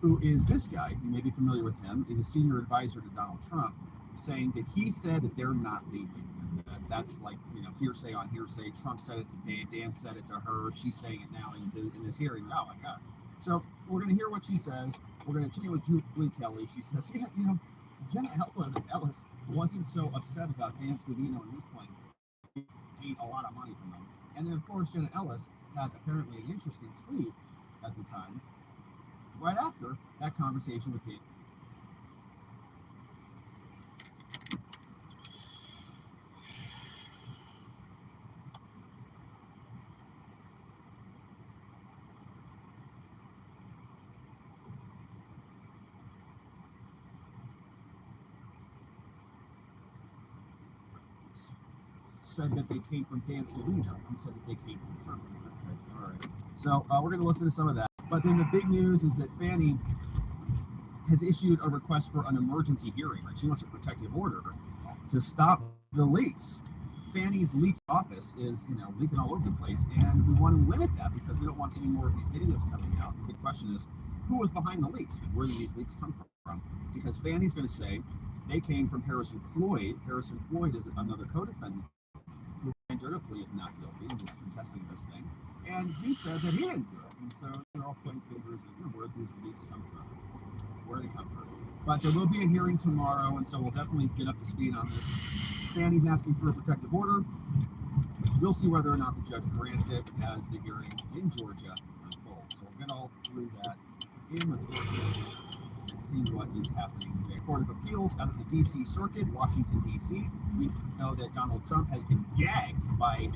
who is this guy, you may be familiar with him, is a senior advisor to Donald Trump, saying that he said that they're not leaving. And that's like, hearsay on hearsay. Trump said it to Dan. Dan said it to her. She's saying it now in this hearing. Oh, my God. So we're going to hear what she says. We're going to check in with Julie Kelly. She says, yeah, Jenna Ellis wasn't so upset about Dan Scavino and his plan. He paid a lot of money from them. And then, of course, Jenna Ellis had apparently an interesting tweet at the time, right after that conversation with Dan. Said that they came from Dan Scavino, who said that they came from Trump. Okay, all right. So we're going to listen to some of that. But then the big news is that Fannie has issued a request for an emergency hearing. Right? She wants a protective order to stop the leaks. Fannie's leak office is, leaking all over the place, and we want to limit that because we don't want any more of these videos coming out. The big question is, who was behind the leaks? Where did these leaks come from? Because Fannie's going to say they came from Harrison Floyd. Harrison Floyd is another co-defendant who entered a plea of not guilty and is contesting this thing. And he said that he didn't do it. And so they're all pointing fingers at where these leaks come from. Where did it come from? But there will be a hearing tomorrow, and so we'll definitely get up to speed on this. Fannie's asking for a protective order. We'll see whether or not the judge grants it as the hearing in Georgia unfolds. So we'll get all through that in the first segment and see what is happening today. Court of Appeals out of the D.C. Circuit, Washington, D.C. We know that Donald Trump has been gagged by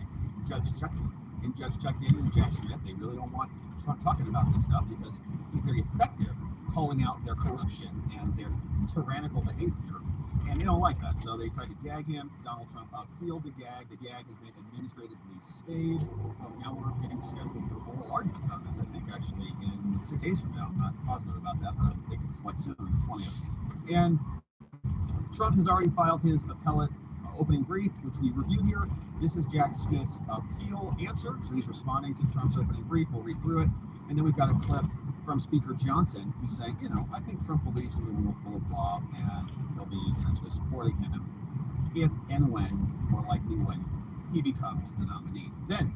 Judge Chuckin and Judge Chuckin and Jack Smith. They really don't want Trump talking about this stuff because he's very effective calling out their corruption and their tyrannical behavior. And they don't like that, so they tried to gag him. Donald Trump appealed the gag. The gag has been administratively stayed. Now we're getting scheduled for oral arguments on this, I think, actually, in 6 days from now. I'm not positive about that, but I think it's like soon, the 20th. And Trump has already filed his appellate opening brief, which we reviewed here. This is Jack Smith's appeal answer. So he's responding to Trump's opening brief. We'll read through it. And then we've got a clip from Speaker Johnson who's saying, I think Trump believes in the rule of law and he'll be essentially supporting him if and when, more likely when, he becomes the nominee. Then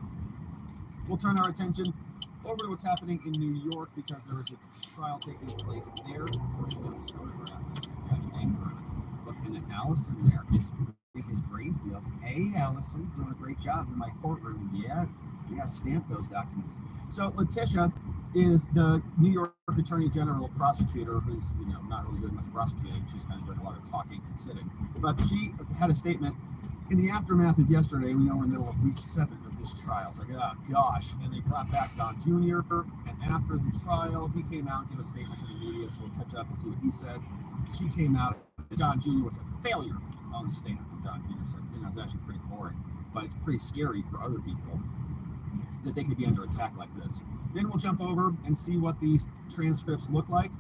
we'll turn our attention over to what's happening in New York because there is a trial taking place there. Unfortunately, this photograph, this is Judge Anchor looking at Allison there. His Greenfield. Hey, Allison, doing a great job in my courtroom. Yeah, stamp those documents. So Letitia is the New York Attorney General prosecutor who's, not really doing much prosecuting. She's kind of doing a lot of talking and sitting. But she had a statement in the aftermath of yesterday. We know we're in the middle of week 7 of this trial. It's like, oh, gosh. And they brought back Don Jr. And after the trial, he came out and gave a statement to the media. So we'll catch up and see what he said. She came out that Don Jr. was a failure on the stand. Don Jr. said, it's actually pretty boring, but it's pretty scary for other people that they could be under attack like this. Then we'll jump over and see what these transcripts look like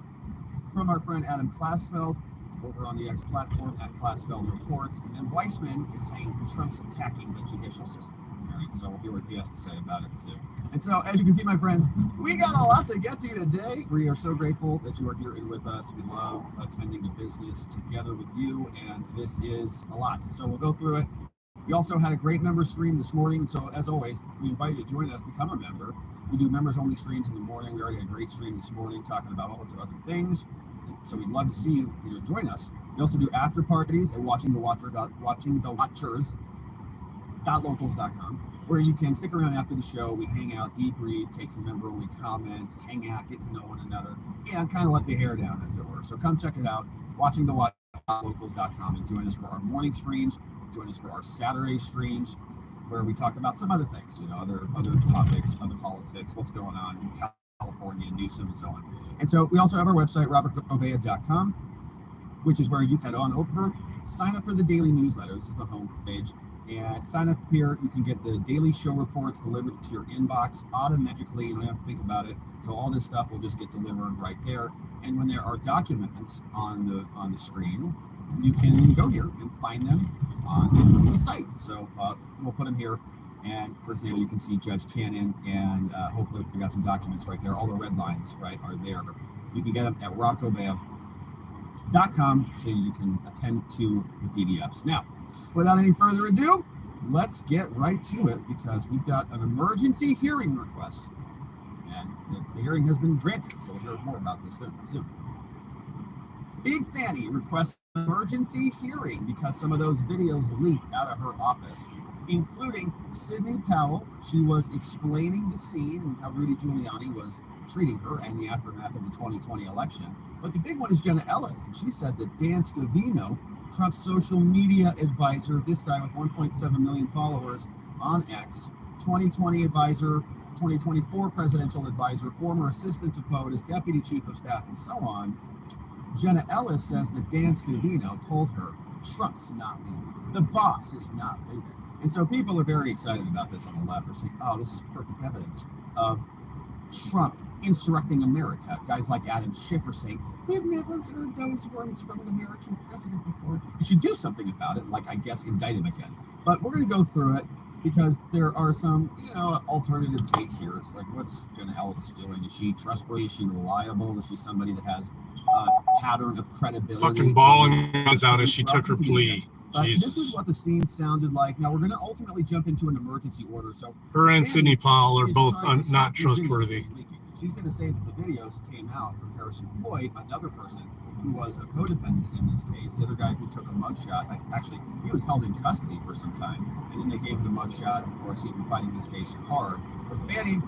from our friend Adam Klasfeld over on the X platform at Klasfeld Reports. And then Weissman is saying Trump's attacking the judicial system. All right, so we'll hear what he has to say about it too. And so, as you can see, my friends, we got a lot to get to today. We are so grateful that you are here with us. We love attending to business together with you, and this is a lot. So we'll go through it. We also had a great member stream this morning, and so as always, we invite you to join us, become a member. We do members-only streams in the morning. We already had a great stream this morning talking about all sorts of other things. So we'd love to see you, join us. We also do after parties at watchingthewatchers.locals.com, where you can stick around after the show. We hang out, debrief, take some member-only comments, hang out, get to know one another, and kind of let the hair down, as it were. So come check it out, watchingthewatchers.locals.com, and join us for our morning streams. Join us for our Saturday streams, where we talk about some other things, other topics, other politics, what's going on in California, Newsom, and so on. And so we also have our website, robertgovea.com, which is where you head on over, sign up for the daily newsletter. This is the home page. And sign up here. You can get the daily show reports delivered to your inbox automatically. You don't have to think about it. So all this stuff will just get delivered right there. And when there are documents on the screen, you can go here and find them on the site. So we'll put them here. And for example, you can see Judge Cannon, and hopefully we got some documents right there. All the red lines, right, are there. You can get them at rockobea.com so you can attend to the PDFs. Now, without any further ado, let's get right to it because we've got an emergency hearing request. And the hearing has been granted, so we'll hear more about this soon. Big Fanny requests an emergency hearing because some of those videos leaked out of her office, including Sidney Powell. She was explaining the scene and how Rudy Giuliani was treating her and the aftermath of the 2020 election. But the big one is Jenna Ellis, and she said that Dan Scavino, Trump's social media advisor, this guy with 1.7 million followers on X, 2020 advisor, 2024 presidential advisor, former assistant to Poe as deputy chief of staff, and so on. Jenna Ellis says that Dan Scavino told her Trump's not leaving. The boss is not leaving. And so people are very excited about this on the left. They're saying, oh, this is perfect evidence of Trump insurrecting America. Guys like Adam Schiff are saying, we've never heard those words from an American president before. You should do something about it, like, I guess, indict him again. But we're going to go through it because there are some, alternative takes here. It's like, what's Jenna Ellis doing? Is she trustworthy? Is she reliable? Is she somebody that has a pattern of credibility? Fucking bawling us out as she took her plea. This is what the scene sounded like. Now, we're going to ultimately jump into an emergency order. So her and Sidney Powell are both not trustworthy. She's going to say that the videos came out from Harrison Floyd, another person who was a co-defendant in this case. The other guy who took a mugshot, actually, he was held in custody for some time, and then they gave him the mugshot. Of course, he'd been fighting this case hard. But Fannie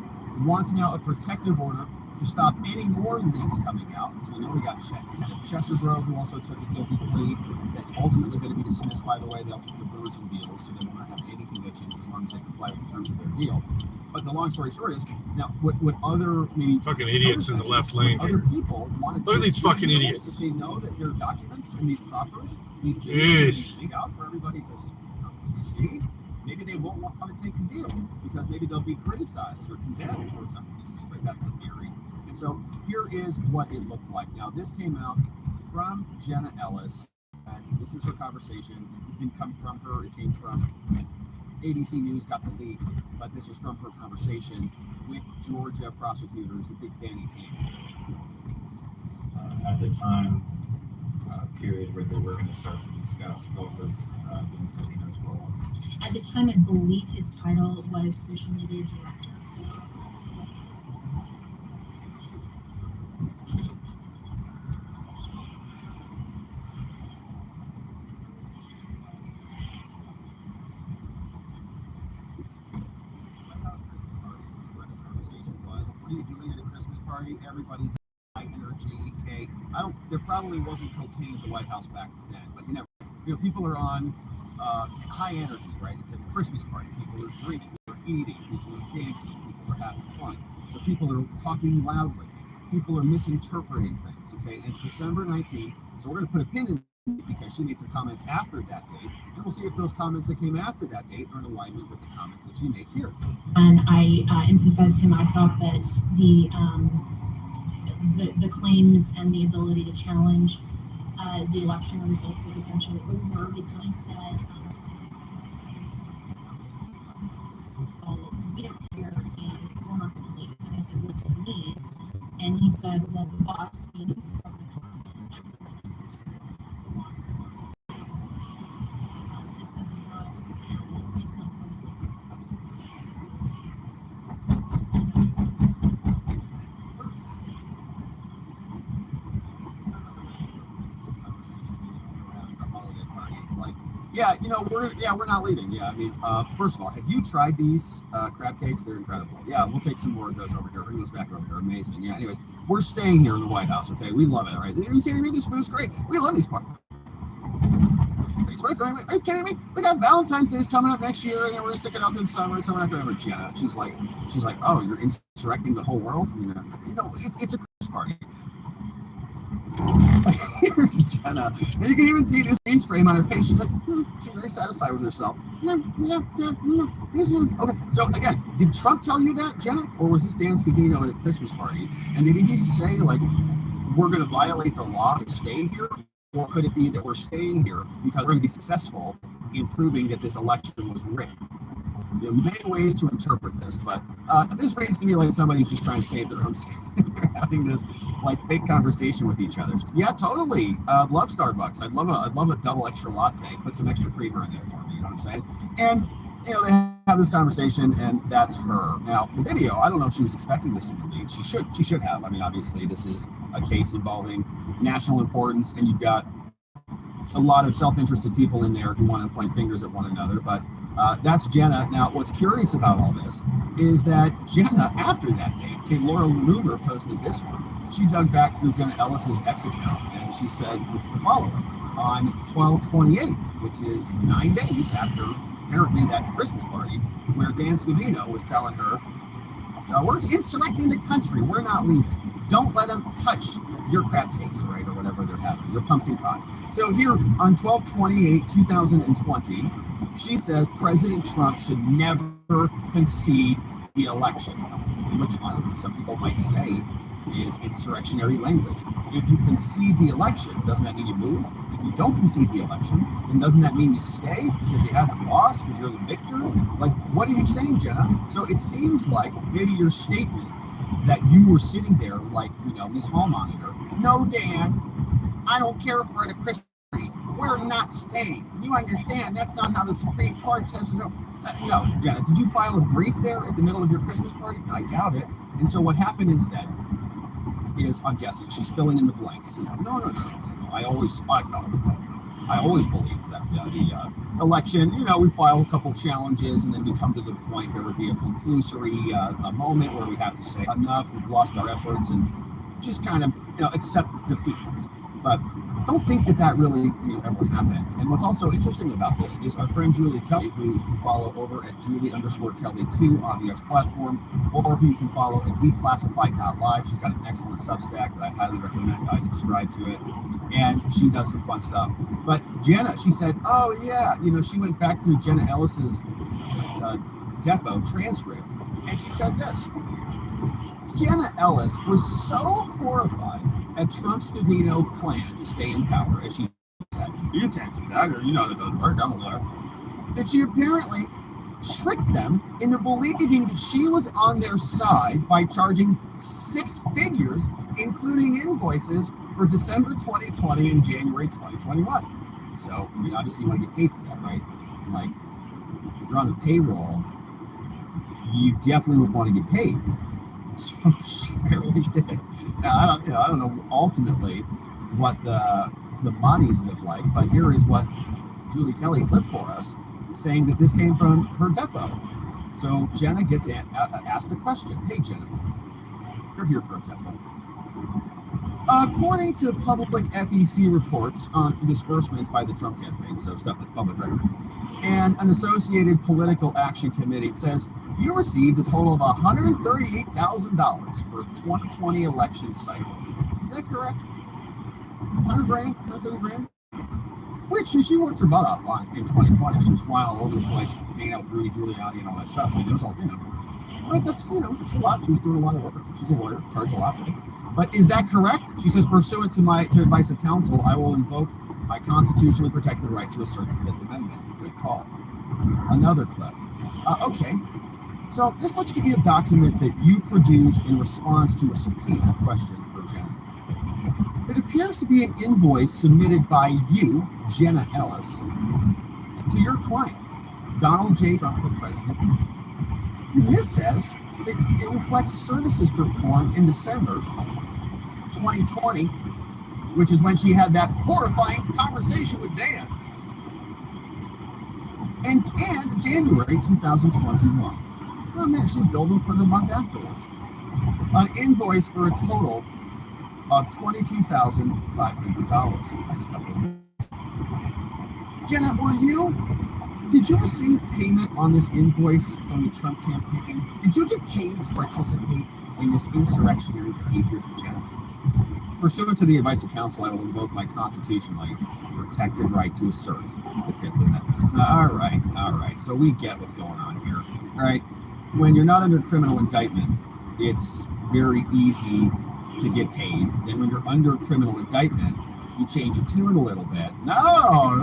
wants now a protective order to stop any more leaks coming out. So we know we got Kenneth Chestergrove, who also took a guilty plea. That's ultimately going to be dismissed, by the way. They all took diversion deals, so they will not have any convictions as long as they comply with the terms of their deal. But the long story short is, now, what other maybe fucking idiots in the left lane? Other people wanted to look at these fucking idiots. If they know that their documents and these proffers, these videos, leak out for everybody to see. Maybe they won't want to take a deal because maybe they'll be criticized or condemned for some of these things. Right? That's the theory. And so here is what it looked like. Now, this came out from Jenna Ellis, and this is her conversation. It didn't come from her. It came from ABC News, got the leak, but this was from her conversation with Georgia prosecutors, the Big Fanny team. At the time period where they were going to start to discuss what was Dan Scavino's role. At the time, I believe his title was social media director. Everybody's high energy, okay. There probably wasn't cocaine at the White House back then, but people are on high energy, right? It's a Christmas party. People are drinking, people are eating, people are dancing, people are having fun. So people are talking loudly. People are misinterpreting things, okay? And it's December 19th, so we're going to put a pin in it because she made some comments after that date, and we'll see if those comments that came after that date are in alignment with the comments that she makes here. And I emphasized to him, I thought that the claims and the ability to challenge the election results was essentially over because he said, we don't care and we're not going to leave. And I said, what do you mean? And he said, well, the boss, President Trump, and everybody knows the boss. I said, the boss is not going to leave under circumstances where this is. We're not leaving. Yeah, I mean, first of all, have you tried these crab cakes? They're incredible. Yeah, we'll take some more of those over here. Bring those back over here. Amazing. Yeah. Anyways, we're staying here in the White House. Okay, we love it. Right? Are you kidding me? This food's great. We love these parties. Are you kidding me? We got Valentine's Day coming up next year, and then we're gonna stick it out in the summer, so we're not going to have a Jenna. She's like, oh, you're insurrecting the whole world. It's a Christmas party. Here's Jenna. And you can even see this face frame on her face. She's like, she's very satisfied with herself. Okay, so again, did Trump tell you that, Jenna? Or was this Dan Scavino at a Christmas party? And did he say, like, we're going to violate the law to stay here? Or could it be that we're staying here because we're going to be successful in proving that this election was rigged? There are many ways to interpret this, but this reads to me like somebody's just trying to save their own skin. They're having this like fake conversation with each other. Yeah, totally. Love Starbucks. I'd love a double extra latte. Put some extra creamer in there for me. You know what I'm saying? And they have this conversation, and that's her. Now, the video, I don't know if she was expecting this to be leaked. She should have. I mean, obviously, this is a case involving national importance, and you've got a lot of self-interested people in there who want to point fingers at one another, but that's Jenna. Now, what's curious about all this is that Jenna, after that date, okay, Laura Loomer posted this one. She dug back through Jenna Ellis's X account, and she said the following on 12/28, which is 9 days after apparently that Christmas party, where Dan Scavino was telling her, we're insurrecting the country, we're not leaving. Don't let them touch your crab cakes, right, or whatever they're having, your pumpkin pie. So here on 12/28/2020, she says President Trump should never concede the election, which I don't know, some people might say is insurrectionary language. If you concede the election, doesn't that mean you move? If you don't concede the election, then doesn't that mean you stay because you haven't lost, because you're the victor? Like, what are you saying, Jenna? So it seems like maybe your statement that you were sitting there like, Miss Hall Monitor, no, Dan, I don't care if we're at a Christmas party. We're not staying. You understand? That's not how the Supreme Court says. No, Jenna, did you file a brief there at the middle of your Christmas party? I doubt it. And so what happened instead is, I'm guessing, she's filling in the blanks. No. I always believed that the election, we file a couple challenges and then we come to the point there would be a conclusory moment where we have to say enough, we've lost our efforts, and just kind of accept defeat. But don't think that really ever happened. And what's also interesting about this is our friend Julie Kelly, who you can follow over at Julie_Kelly2 on the X platform, or who you can follow at declassified.live. She's got an excellent Substack that I highly recommend. I subscribe to it, and she does some fun stuff. But Jenna, she said, oh yeah, she went back through Jenna Ellis's depot transcript, and she said this. Jenna Ellis was so horrified at Trump-Scavino plan to stay in power, as she said, you can't do that, or that doesn't work, I'm a lawyer, that she apparently tricked them into believing that she was on their side by charging 6 figures, including invoices for December 2020 and January 2021. So, obviously you want to get paid for that, right? Like, if you're on the payroll, you definitely would want to get paid. So she barely did. Now, I don't know ultimately what the monies look like, but here is what Julie Kelly clipped for us, saying that this came from her depot. So Jenna gets asked a question. Hey, Jenna, you're here for a depot. According to public FEC reports on disbursements by the Trump campaign, so stuff that's public record, and an associated political action committee, says you received a total of $138,000 for 2020 election cycle. Is that correct? 100 grand? 130 grand? Which she worked her butt off on in 2020. She was flying all over the place, hanging out with Rudy Giuliani and all that stuff. I mean, there was all, right, that's, it's a lot. She was doing a lot of work. She's a lawyer, charged a lot with it. But is that correct? She says, pursuant to advice of counsel, I will invoke my constitutionally protected right to assert the Fifth Amendment. Good call. Another clip. Okay. So this looks to be a document that you produced in response to a subpoena question for Jenna. It appears to be an invoice submitted by you, Jenna Ellis, to your client, Donald J. Trump for President. And this says that it reflects services performed in December 2020, which is when she had that horrifying conversation with Dan, and January 2021. Oh man, she billed them for the month afterwards. An invoice for a total of $22,500. Nice couple. Jenna, did you receive payment on this invoice from the Trump campaign? Did you get paid to participate in this insurrectionary behavior, Jenna? Pursuant to the advice of counsel, I will invoke my constitutionally protected right to assert the Fifth Amendment. All right. So we get what's going on here. All right. When you're not under criminal indictment, it's very easy to get paid. Then when you're under criminal indictment, you change your tune a little bit. No, I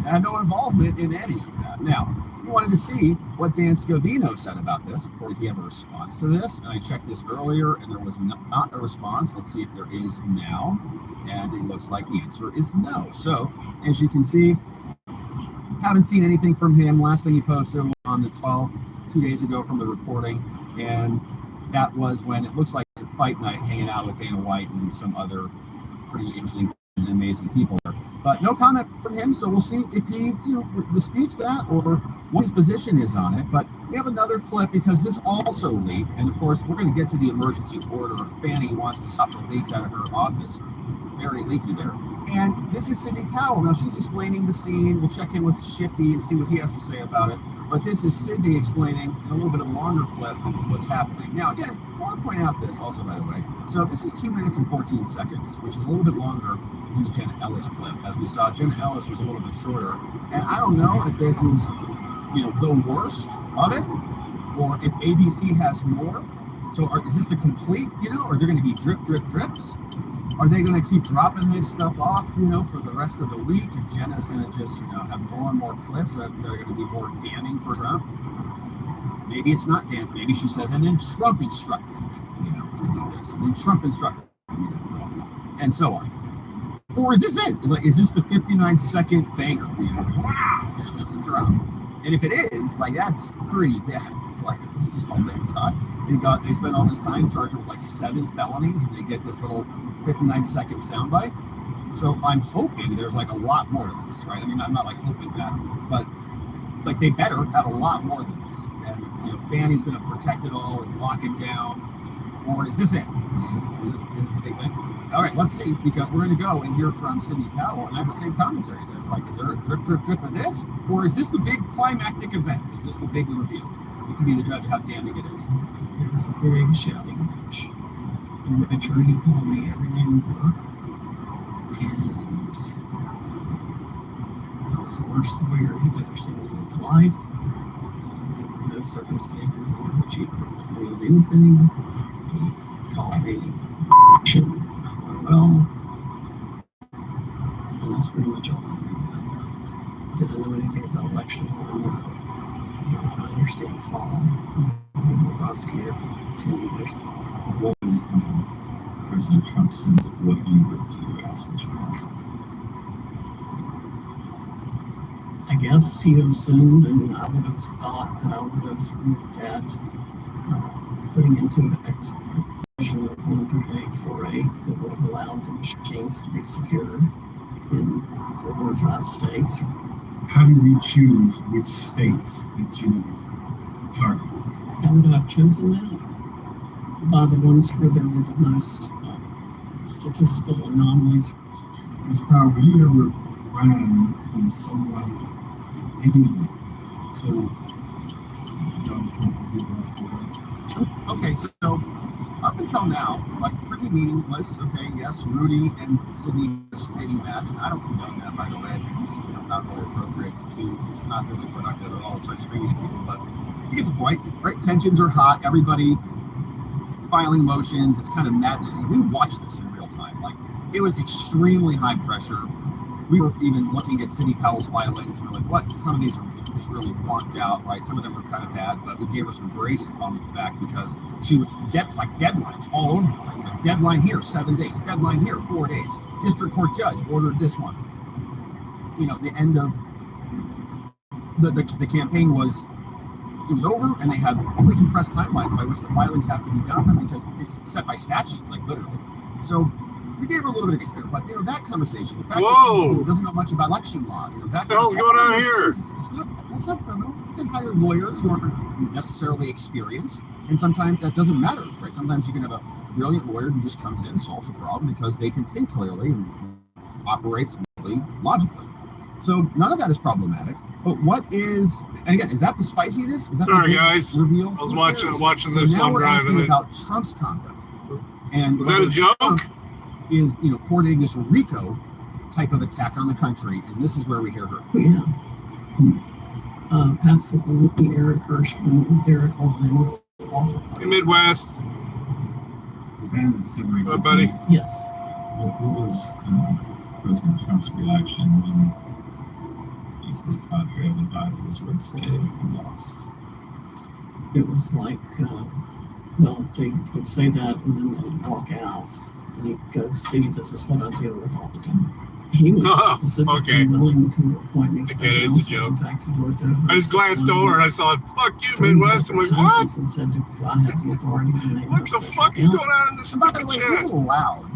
had no involvement in any of that. Now, wanted to see what Dan Scavino said about this. Of course, he have a response to this, and I checked this earlier, and there was not a response. Let's see if there is now, and it looks like the answer is no. So, as you can see, haven't seen anything from him. Last thing he posted on the 12th, 2 days ago from the recording, and that was when it looks like a fight night, hanging out with Dana White and some other pretty interesting and amazing people there. But no comment from him, so we'll see if he, disputes that or what his position is on it. But we have another clip because this also leaked, and of course we're going to get to the emergency order. Fannie wants to stop the leaks out of her office. Very leaky there. And this is Sidney Powell. Now she's explaining the scene. We'll check in with Shifty and see what he has to say about it. But this is Sidney explaining in a little bit of a longer clip what's happening. Now, again, I want to point out this also, by the way. So this is 2 minutes and 14 seconds, which is a little bit longer than the Jenna Ellis clip. As we saw, Jenna Ellis was a little bit shorter. And I don't know if this is, the worst of it, or if ABC has more. So is this the complete, or are there going to be drip, drip, drips? Are they going to keep dropping this stuff off, for the rest of the week? And Jenna's going to just, have more and more clips that are going to be more damning for Trump? Maybe it's not damning. Maybe she says, and then Trump instructed me, to do this. And then Trump instructed me to do that. And so on. Or is this it? Is this the 59-second banger? And if it is, that's pretty bad. If this is all they got, they spent all this time charging with 7 felonies, and they get this little 59-second soundbite. So I'm hoping there's a lot more to this, right? I mean, I'm not hoping that, but they better have a lot more than this. And Fannie's going to protect it all and lock it down. Or is this it? Is this the big thing? All right, let's see, because we're going to go and hear from Sidney Powell, and I have the same commentary there. Is there a drip, drip, drip of this? Or is this the big climactic event? Is this the big reveal? You can be the judge of how damning it is. There was a big shouting match. And the attorney called me every day to work. And I was the worst lawyer he'd ever seen in his life. There were no circumstances under which he could believe anything. He called me well. And that's pretty much all I knew. Did I know anything about election law? No. I understand fall from the prosecutor for 2 years. What was President Trump's sense of what you would do as special counsel? I guess he assumed, and I would have thought that I would have looked at putting into effect a provision of 13848 that would have allowed the machines to be secured in 4 or 5 states. How do you choose which states that you target? How would I have chosen that? By the ones where there were the most statistical anomalies. Ms. Powell, were you ever ran when someone told Donald Trump to do that? Okay, so up until now, pretty meaningless. Okay, yes, Rudy and Sidney screaming match, and I don't condone that, by the way. I think it's not really appropriate it's not really productive at all to start screaming at people, but you get the point, right? Tensions are hot, everybody filing motions, it's kind of madness. And we watched this in real time. It was extremely high pressure. We were even looking at Sidney Powell's filings, and we're what? Some of these are just really whonked out, right? Some of them were kind of bad, but we gave her some grace on the fact because she was deadlines all over the place. Deadline here, 7 days. Deadline here, 4 days. District court judge ordered this one. The end of the campaign was over, and they had really compressed timelines by which the filings have to be done because it's set by statute, literally. So we gave her a little bit of grace there, but that conversation, the fact that she doesn't know much about election law, what the hell's going on here? That's not criminal. You can hire lawyers who aren't necessarily experienced, and sometimes that doesn't matter, right? Sometimes you can have a brilliant lawyer who just comes in and solves a problem because they can think clearly and operates really logically. So none of that is problematic. But what is, and again, is that the spiciness? Is that Sorry, the guys. reveal? I was watching So this now one we're driving asking it. about Trump's conduct. And Was that a whether joke? Trump is, coordinating this RICO type of attack on the country, and this is where we hear her. Yeah. Absolutely, Eric Hirschman, Derek Lyons, awful. Hey, Midwest. Was that in February? What, buddy? Yes. What was President Trump's reaction when piece this cadre of advisors would say we lost. It was like, well, they would say that and then they'd walk out and he'd go, see, this is what I deal with all the time. He was specifically Okay. willing to appoint me. I get it, it's a joke. In fact, he worked there. I just glanced over and I saw, fuck you, Midwest. I'm like, what? And said, I have the authority to make What the fuck is going on in this And by the stupid way, he's chat? allowed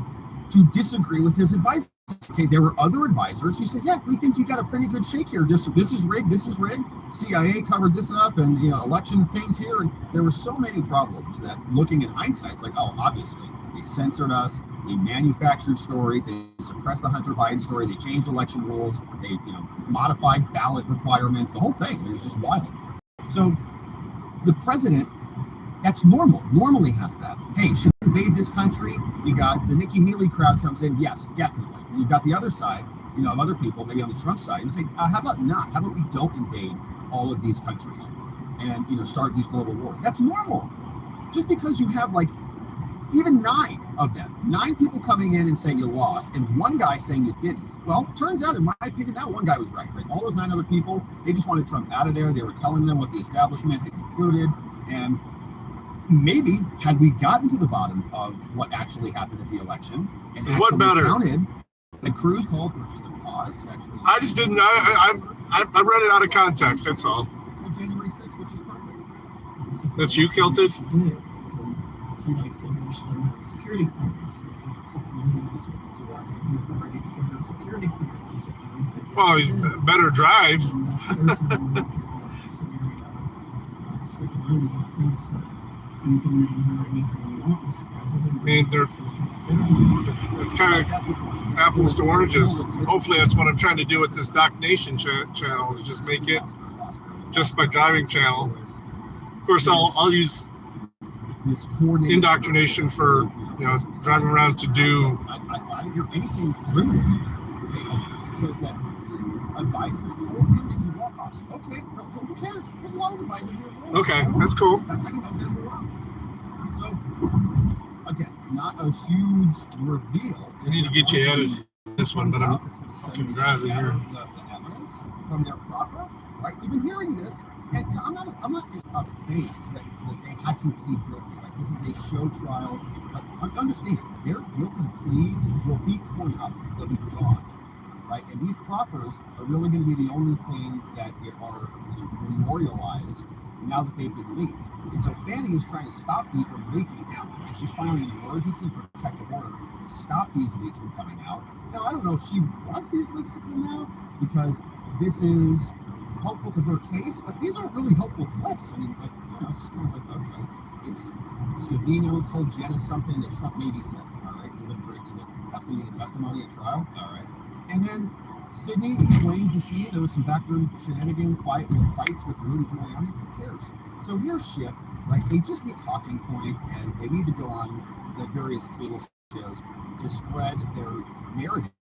to disagree with his advisors. Okay, there were other advisors who said, yeah, we think you got a pretty good shake here. Just this is rigged, this is rigged. CIA covered this up, and election things here. And there were so many problems that, looking in hindsight, it's like, oh, obviously they censored us, they manufactured stories, they suppressed the Hunter Biden story, they changed election rules, they modified ballot requirements, the whole thing. It was just wild. So the president, that's normal. Normally has that. Hey, should we invade this country? You got the Nikki Haley crowd comes in. Yes, definitely. And you've got the other side, of other people, maybe on the Trump side, who say, how about not? How about we don't invade all of these countries and, start these global wars? That's normal. Just because you have even 9 of them, 9 people coming in and saying you lost, and one guy saying you didn't. Well, turns out, in my opinion, that one guy was right? All those 9 other people, they just wanted Trump out of there. They were telling them what the establishment had concluded, and maybe had we gotten to the bottom of what actually happened at the election and What actually better? counted, and Cruz called for just a pause to actually. I just didn't. I read it out of context. That's all. So January 6th, which is perfect. That's you, Kelton? Somebody said we should have security clearance. Do I have the authority to give her security clearance? Well, he's better drive. You can name her anything you want, Mr. President. I mean, it's kind of That's the point. apples to oranges. Hopefully, that's what I'm trying to do with this inDOCtriNATION channel, is just make it just my driving channel. Of course, I'll use This coordinated inDOCtriNATION for driving around to do. I didn't hear anything criminal. Okay, it says that advisors told him that you walk us. Okay, who cares? There's a lot of advisors who are wrong. Okay, that's cool. I think those guys were wrong. So, again, not a huge reveal. I need to get you added this one, but I'm fucking driving here. The evidence from their proffer, right? We've been hearing this, and I'm not a fan that they had to plead guilty. Like, this is a show trial, but understand, their guilty pleas will be torn up. They'll be gone. Right? And these proffers are really going to be the only thing that are memorialized now that they've been leaked. And so Fannie is trying to stop these from leaking out. And she's filing an emergency protective order to stop these leaks from coming out. Now, I don't know if she wants these leaks to come out because this is helpful to her case, but these aren't really helpful clips. I mean, it's just kind of like, okay, it's Scavino told Janice something that Trump maybe said. All right, that's going to be the testimony at trial? All right. And then Sydney explains the scene. There was some backroom shenanigan fights with Rudy Giuliani. Who cares? So here's Schiff, right? They just need talking point, and they need to go on the various cable shows to spread their narrative.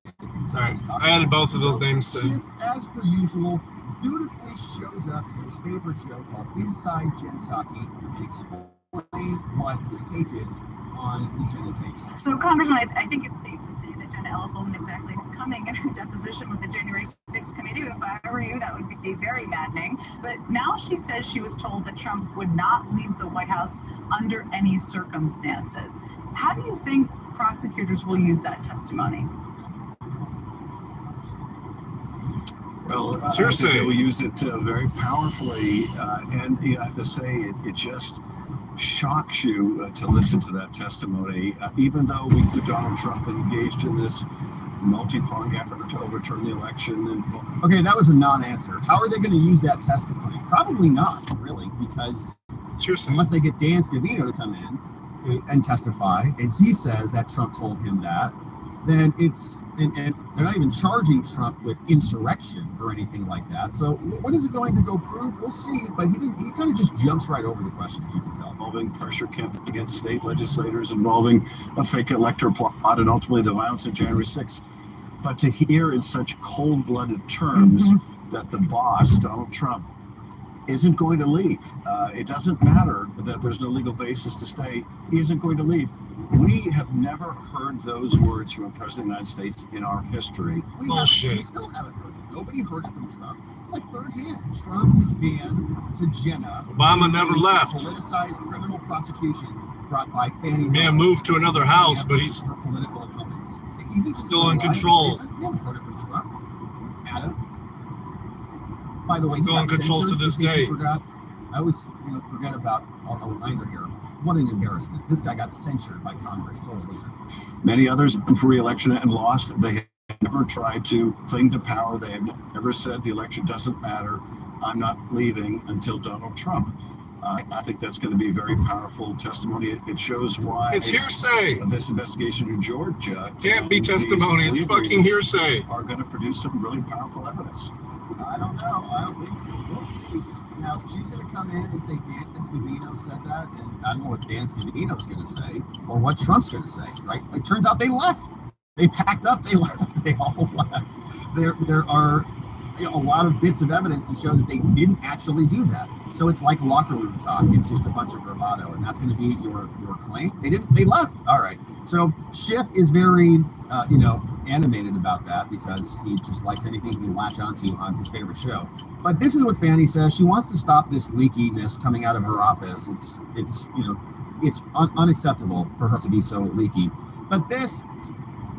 All right, I added both of those names. So. Schiff, as per usual, dutifully shows up to his favorite show called Inside Jen Psaki and explains what his take is on the Jenna tapes. So, Congressman, I think it's safe to say that Jenna Ellis wasn't exactly coming in her deposition with the January 6th committee. If I were you, that would be very maddening. But now she says she was told that Trump would not leave the White House under any circumstances. How do you think prosecutors will use that testimony? Well, It's your I think say. they will use it very powerfully, and I have to say, it just shocks you to listen to that testimony, even though Donald Trump engaged in this multi-pronged effort to overturn the election. And Okay, that was a non-answer. How are they going to use that testimony? Probably not, really, because It's your say. unless they get Dan Scavino to come in and testify, and he says that Trump told him that, then it's, and they're not even charging Trump with insurrection or anything like that. So what is it going to go prove? We'll see, but he kind of just jumps right over the question, as you can tell. involving pressure campaign against state legislators, involving a fake electoral plot, and ultimately the violence of January 6th. But to hear in such cold-blooded terms that the boss, Donald Trump, isn't going to leave. It doesn't matter that there's no legal basis to stay. He isn't going to leave. We have never heard those words from a president of the United States in our history. We Bullshit. still haven't heard it. Nobody heard it from Trump. It's like third hand. Trump is banned to Jenna. Obama never left. Politicized criminal prosecution brought by Fannie. Man moved to another house, but he's her political opponents. You think still in control. We haven't heard it from Trump. Adam. By the way, Still in control to this day. I always forget about a reminder here. What an embarrassment. This guy got censured by Congress. Total loser. Many others have been for re-election and lost. They have never tried to cling to power. They have never said the election doesn't matter. I'm not leaving until Donald Trump. I think that's going to be very powerful testimony. It shows why it's hearsay. This investigation in Georgia can't be testimony. It's fucking hearsay. Are going to produce some really powerful evidence. I don't know. I don't think so. We'll see. Now, she's going to come in and say Dan Scavino said that, and I don't know what Dan Scavino's going to say or what Trump's going to say, right? It turns out they left. They packed up. They left. They all left. There are a lot of bits of evidence to show that they didn't actually do that. So it's like locker room talk. It's just a bunch of bravado, and that's going to be your claim. They left. All right. So Schiff is very, animated about that because he just likes anything he can latch onto on his favorite show. But this is what Fannie says. She wants to stop this leakiness coming out of her office. It's unacceptable for her to be so leaky. But this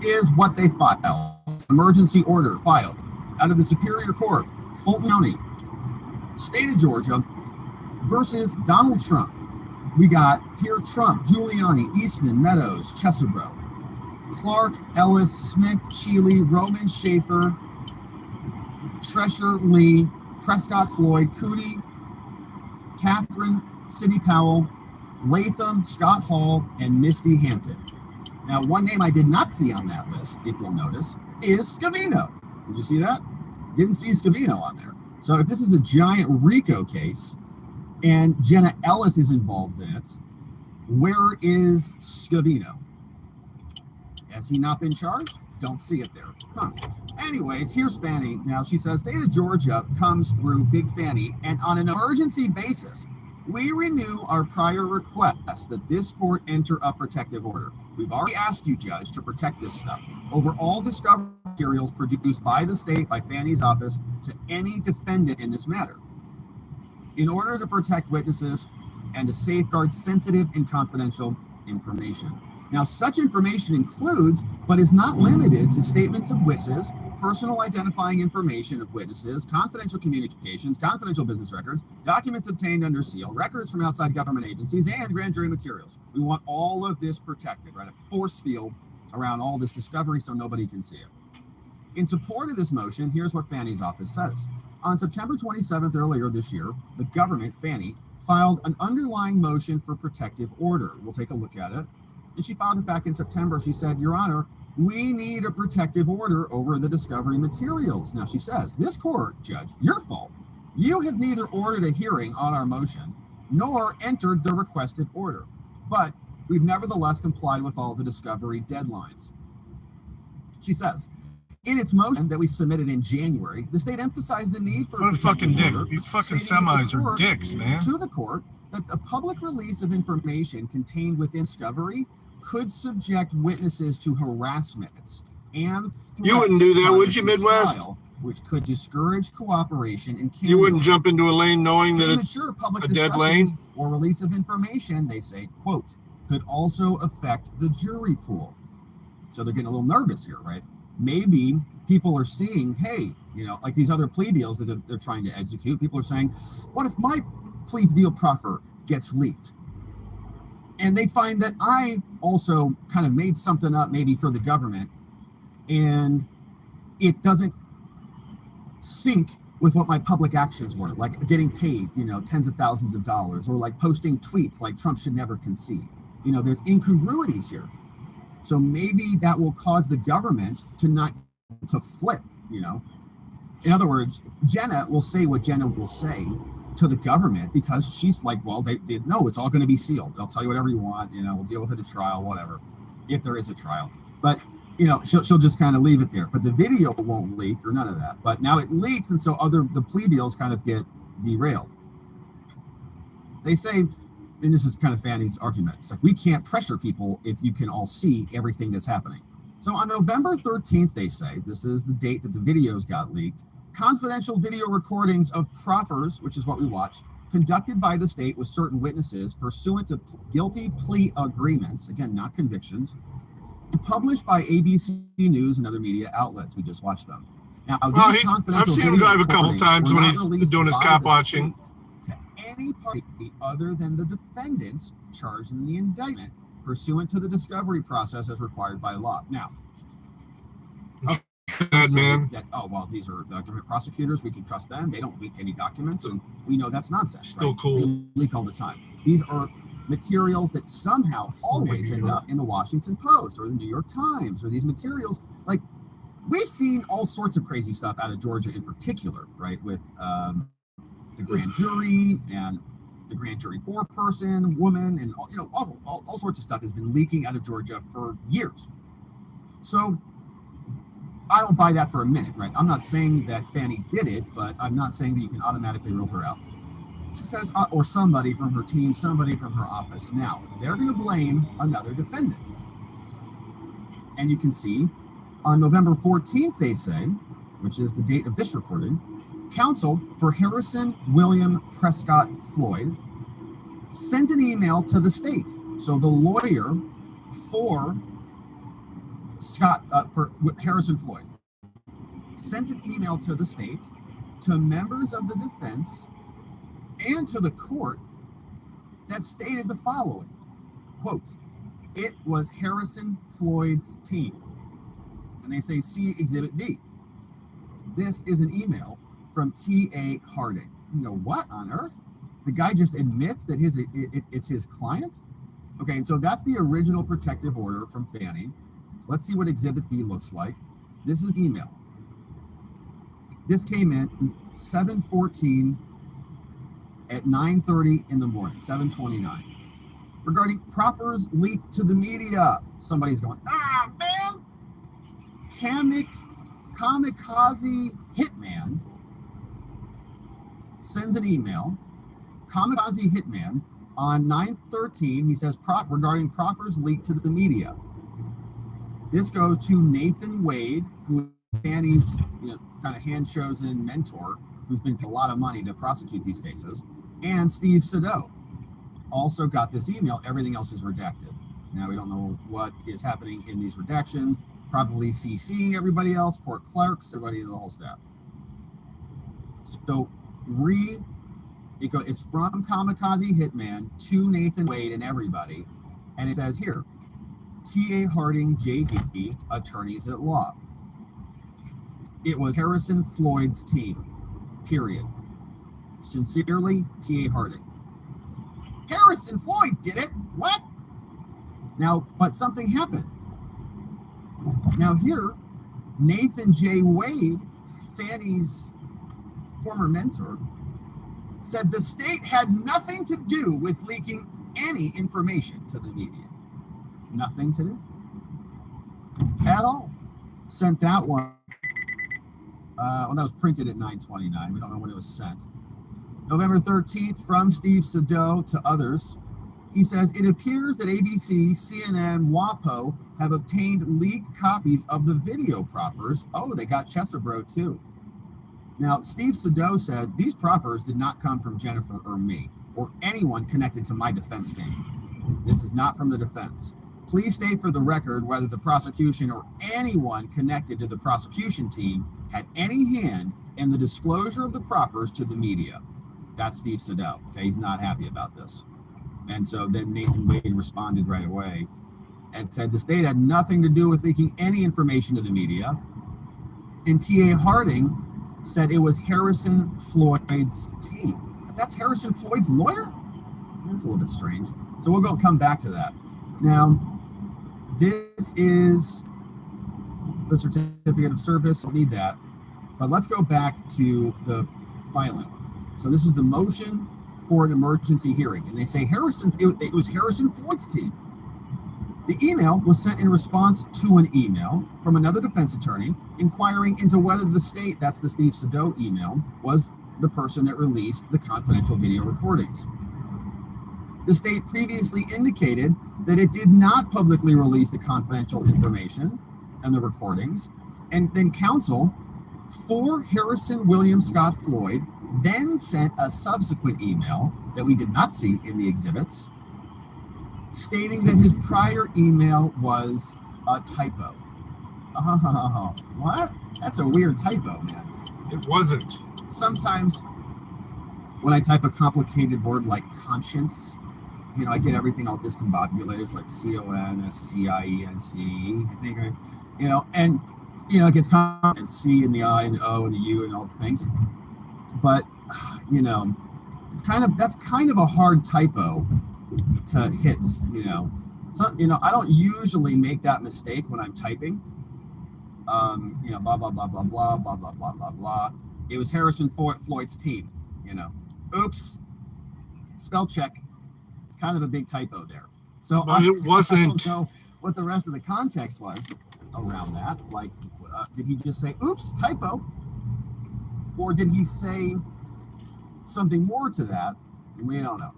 is what they filed. Emergency order filed out of the Superior Court, Fulton County, state of Georgia, versus Donald Trump. We got here Trump, Giuliani, Eastman, Meadows, Chesebro, Clark, Ellis, Smith, Cheeley, Roman, Schaefer, Tresher, Lee, Prescott, Floyd, Cootie, Catherine, Sidney Powell, Latham, Scott Hall, and Misty Hampton. Now, one name I did not see on that list, if you'll notice, is Scavino. Did you see that? Didn't see Scavino on there. So if this is a giant RICO case and Jenna Ellis is involved in it, where is Scavino? Has he not been charged? Don't see it there. Huh. Anyways, here's Fannie. Now, she says, state of Georgia comes through Big Fannie, and on an emergency basis, we renew our prior request that this court enter a protective order. We've already asked you, Judge, to protect this stuff over all discovered materials produced by the state, by Fannie's office, to any defendant in this matter, in order to protect witnesses and to safeguard sensitive and confidential information. Now, such information includes, but is not limited to, statements of witnesses, personal identifying information of witnesses, confidential communications, confidential business records, documents obtained under seal, records from outside government agencies, and grand jury materials. We want all of this protected, right? A force field around all this discovery so nobody can see it. In support of this motion, here's what Fannie's office says. On September 27th, earlier this year, the government, Fannie, filed an underlying motion for protective order. We'll take a look at it. And she filed it back in September. She said, Your Honor, we need a protective order over the discovery materials. Now, she says, this court, Judge, your fault. You have neither ordered a hearing on our motion nor entered the requested order. But we've nevertheless complied with all the discovery deadlines. She says, in its motion that we submitted in January, the state emphasized the need for what a fucking dick. These fucking semis are dicks, man. To the court that a public release of information contained within discovery could subject witnesses to harassments and you wouldn't do that, would you, Midwest? Trial, which could discourage cooperation and you wouldn't jump into a lane knowing that it's a dead lane or release of information. They say, quote, could also affect the jury pool. So they're getting a little nervous here, right? Maybe people are seeing, hey, like these other plea deals that they're trying to execute. People are saying, what if my plea deal proffer gets leaked? And they find that I also kind of made something up maybe for the government and it doesn't sync with what my public actions were, like getting paid, tens of thousands of dollars, or like posting tweets like Trump should never concede. There's incongruities here. So maybe that will cause the government to flip, In other words, Jenna will say what Jenna will say to the government because she's like, well, they know it's all going to be sealed. They'll tell you whatever you want, we'll deal with it at trial, whatever, if there is a trial. But, she'll just kind of leave it there. But the video won't leak or none of that. But now it leaks, and so the plea deals kind of get derailed. They say, and this is kind of Fannie's argument, it's like, we can't pressure people if you can all see everything that's happening. So on November 13th, they say, this is the date that the videos got leaked, confidential video recordings of proffers, which is what we watched, conducted by the state with certain witnesses pursuant to guilty plea agreements, again, not convictions, published by ABC News and other media outlets. We just watched them. Now, Well, these I've confidential seen him video drive a couple recordings times were when not he's released doing his by cop the watching. state to any party other than the defendants charged in the indictment pursuant to the discovery process as required by law. Now, Bad man. that, oh, well, these are government prosecutors. We can trust them. They don't leak any documents. And we know that's nonsense. Still right? cool. They leak all the time. These are materials that somehow always end up in the Washington Post or the New York Times, or these materials. Like, we've seen all sorts of crazy stuff out of Georgia in particular, right? With the grand jury and the grand jury foreperson, woman, and all sorts of stuff has been leaking out of Georgia for years. So I don't buy that for a minute, right? I'm not saying that Fannie did it, but I'm not saying that you can automatically rule her out. She says, or somebody from her team, somebody from her office. Now, they're going to blame another defendant. And you can see on November 14th, they say, which is the date of this recording, counsel for Harrison William Prescott Floyd sent an email to the state. So the lawyer for for Harrison Floyd sent an email to the state, to members of the defense, and to the court that stated the following, quote, "It was Harrison Floyd's team." And they say, see Exhibit B. This is an email from T.A. Harding. You go, what on earth? The guy just admits that it's his client? Okay, and so that's the original protective order from Fannie. Let's see what Exhibit B looks like. This is email. This came in 7:14 at 9:30 in the morning, 7:29. Regarding proffers leaked to the media. Somebody's going, man. Kamikaze Hitman sends an email. Kamikaze Hitman on 9/13, he says, regarding proffers leaked to the media. This goes to Nathan Wade, who is Fannie's kind of hand-chosen mentor, who's been paid a lot of money to prosecute these cases, and Steve Sado also got this email. Everything else is redacted. Now, we don't know what is happening in these redactions. Probably CCing everybody else, court clerks, everybody in the whole staff. So read, it's from Kamikaze Hitman to Nathan Wade and everybody, and it says here, T.A. Harding, J.D., attorneys at law. It was Harrison Floyd's team, period. Sincerely, T.A. Harding. Harrison Floyd did it? What? Now, but something happened. Now here, Nathan J. Wade, Fannie's former mentor, said the state had nothing to do with leaking any information to the media. Nothing to do at all. Sent that one. Well, that was printed at 9:29. We don't know when it was sent. November 13th, from Steve Sado to others. He says, it appears that ABC, CNN, WAPO have obtained leaked copies of the video proffers. Oh, they got Chesebro too. Now, Steve Sado said, these proffers did not come from Jennifer or me, or anyone connected to my defense team. This is not from the defense. Please state for the record whether the prosecution or anyone connected to the prosecution team had any hand in the disclosure of the proffers to the media. That's Steve Sado. Okay, he's not happy about this. And so then Nathan Wade responded right away and said the state had nothing to do with leaking any information to the media. And T.A. Harding said it was Harrison Floyd's team. But that's Harrison Floyd's lawyer? That's a little bit strange. So we'll come back to that. Now, this is the certificate of service. We'll need that. But let's go back to the filing. So this is the motion for an emergency hearing. And they say it was Harrison Floyd's team. The email was sent in response to an email from another defense attorney inquiring into whether the state, that's the Steve Sado email, was the person that released the confidential video recordings. The state previously indicated that it did not publicly release the confidential information and the recordings, and then counsel for Harrison William Scott Floyd, then sent a subsequent email that we did not see in the exhibits, stating that his prior email was a typo. What? That's a weird typo, man. It wasn't. Sometimes when I type a complicated word like conscience, I get everything all discombobulated. It's like CONSCIENCE, I think, and it gets complicated. C and the I and the O and the U and all the things. But, that's kind of a hard typo to hit, So, I don't usually make that mistake when I'm typing. Blah, blah, blah, blah, blah, blah, blah, blah, blah, blah. It was Harrison Floyd's team, Oops. Spell check. It's kind of a big typo there. So it wasn't. I don't know what the rest of the context was around that. Like, did he just say, oops, typo? Or did he say something more to that? We don't know.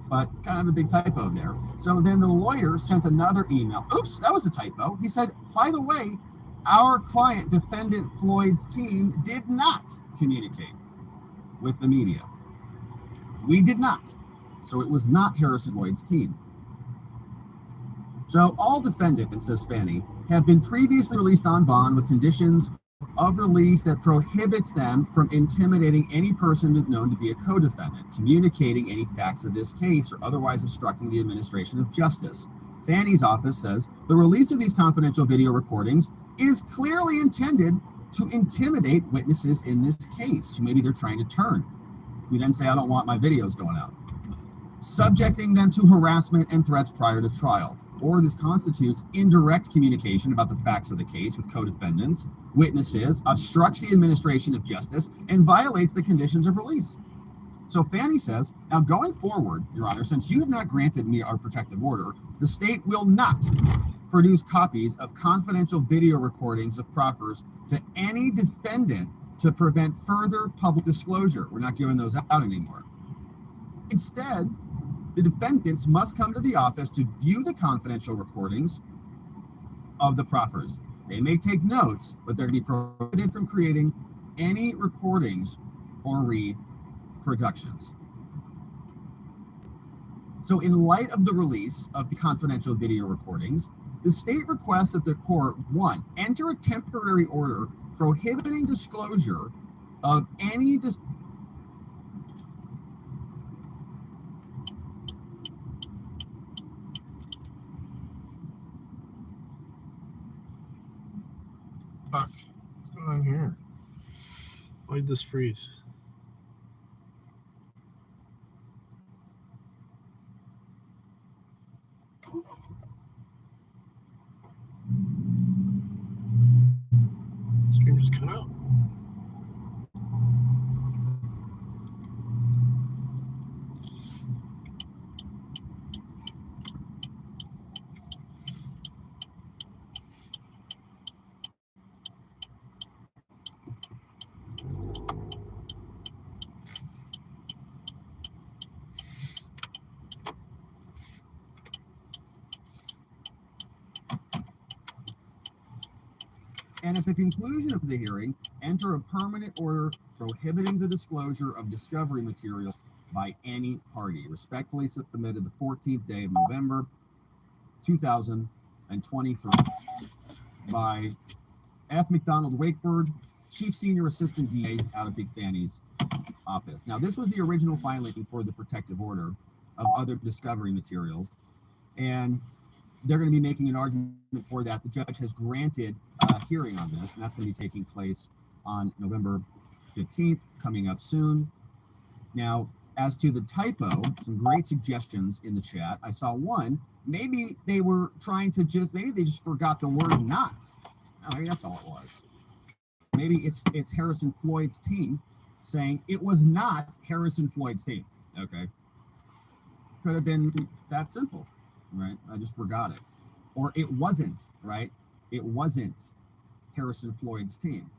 But kind of a big typo there. So then the lawyer sent another email. Oops, that was a typo. He said, by the way, our client, defendant Floyd's team, did not communicate with the media. We did not. So it was not Harrison Floyd's team. So all defendants, says Fannie, have been previously released on bond with conditions of release that prohibits them from intimidating any person known to be a co-defendant, communicating any facts of this case, or otherwise obstructing the administration of justice. Fannie's office says the release of these confidential video recordings is clearly intended to intimidate witnesses in this case, who maybe they're trying to turn. We then say, I don't want my videos going out. Subjecting them to harassment and threats prior to trial. Or this constitutes indirect communication about the facts of the case with co-defendants, witnesses, obstructs the administration of justice, and violates the conditions of release. So Fannie says, now going forward, Your Honor, since you have not granted me our protective order, the state will not produce copies of confidential video recordings of proffers to any defendant to prevent further public disclosure. We're not giving those out anymore. Instead, the defendants must come to the office to view the confidential recordings of the proffers. They may take notes, but they're going to be prohibited from creating any recordings or reproductions. So in light of the release of the confidential video recordings, the state requests that the court, one, enter a temporary order prohibiting disclosure of any Fuck. What's going on here? Why did this freeze? Stream just cut out. And at the conclusion of the hearing, enter a permanent order prohibiting the disclosure of discovery materials by any party. Respectfully submitted the 14th day of November, 2023 by F. McDonald Wakeford, Chief Senior Assistant DA out of Big Fannie's office. Now, this was the original filing for the protective order of other discovery materials, and they're going to be making an argument for that. The judge has granted a hearing on this, and that's going to be taking place on November 15th, coming up soon. Now, as to the typo, some great suggestions in the chat. I saw one, maybe they were trying to maybe they just forgot the word not. I mean, that's all it was. Maybe it's Harrison Floyd's team saying it was not Harrison Floyd's team. Okay. Could have been that simple. Right? I just forgot it. Or it wasn't, right? It wasn't Harrison Floyd's team.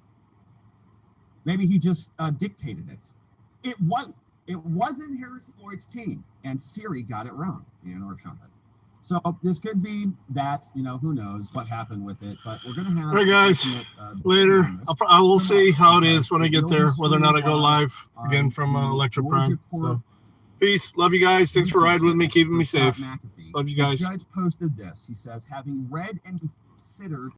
Maybe he just dictated it. It wasn't Harrison Floyd's team, and Siri got it wrong, or something. So this could be that, who knows what happened with it, but we're going to have. All right, guys. Later. I will see how it is when I get there, whether or not I go live again from Electra Prime. So, peace. Love you guys. Thanks for riding with me, keeping me safe. Love you guys. The judge posted this. He says, having read and considered